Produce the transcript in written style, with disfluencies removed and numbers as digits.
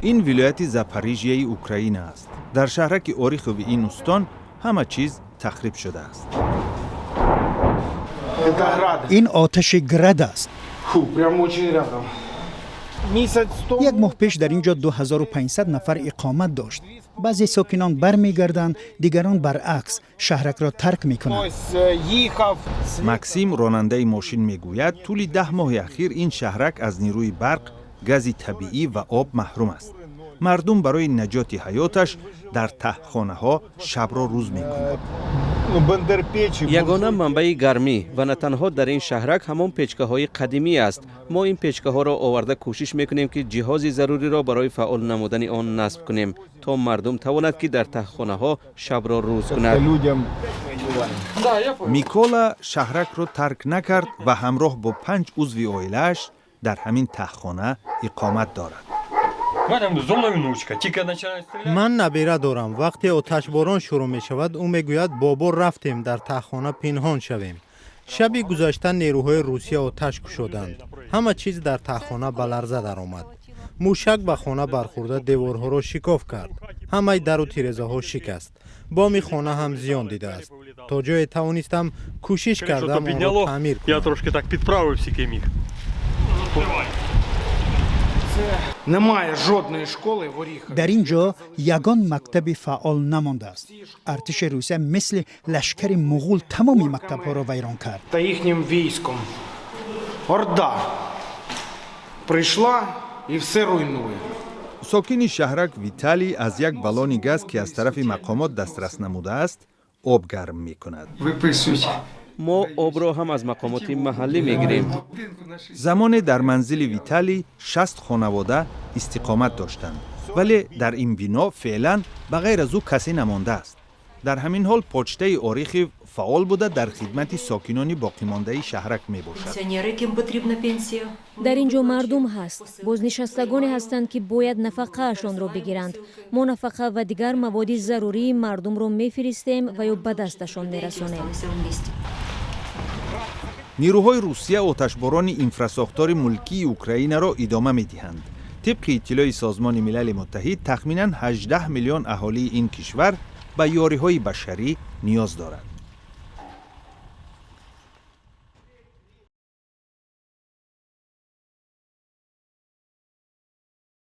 این ولایت زاپاریژیای اوکراین است. در شهرک اوریخوو این استان همه چیز تخریب شده است. این آتش گرد است. یک ماه پیش در اینجا 2500 نفر اقامت داشت. بعضی ساکنان برمیگردند، دیگران برعکس شهرک را ترک میکنند. مکسیم راننده ماشین میگوید طول 10 ماه اخیر این شهرک از نیروی برق، گاز طبیعی و آب محروم است. مردم برای نجات حیاتش در تهخانه ها شب را روز میکنند. یگانه منبع گرمی و نه تنها در این شهرک همان پیچکه های قدیمی است. ما این پیچکه ها را آورده کوشش میکنیم که جهاز ضروری را برای فعال نمودن آن نصب کنیم تا مردم تواند که در تهخانه ها شب را روز کند. میکولا شهرک را ترک نکرد و همراه با 5 عضو عائله‌اش در همین تهخانه اقامت دارد. من نبیره دارم. وقتی آتش باران شروع می شود او میگوید بابا رفتیم در تهخانه پنهان شویم. شبی گذشته نیروهای روسیه آتش کشیدند. همه چیز در تهخانه به لرزه درآمد. موشک به خانه برخورده دیوارها را شکاف کرد. همه در و تیرزه ها شکست. بام خانه هم زیان دیده است. تا جای توانستم کوشش کردم آن را تعمیر کنم. در اینجا یگان مکتب فعال نمانده است. ارتش روسیه مثل لشکر مغول تمامی مکتب ها را ویران کرد. Та їхнім військом орда прийшла і все руйнує. ساکن شهرک ویتالی از یک بالون گاز که از طرف مقامات دسترس نموده است آب گرم می کند. Виписують. ما آب را هم از مقامات محلی میگیریم. زمان در منزل ویتالی 60 خانواده استقامت داشتند، ولی در این بنا فعلا بغیر از او کسی نمانده است. در همین حال پوچته اوریخوو فعال بوده در خدمت ساکنان باقی مانده شهرک می باشد. در اینجا مردم هست. بازنشستگانی هستند که باید نفقه‌شان را بگیرند. ما نفقه و دیگر مواد ضروری مردم را میفرستیم و یا به دستشان میرسانیم. نیروهای روسیه آتشباران انفراساختار ملکی اوکراین را ادامه می‌دهند. طبق اطلاع سازمان ملل متحد تخمیناً 18 میلیون اهالی این کشور به یاری‌های بشری نیاز دارند.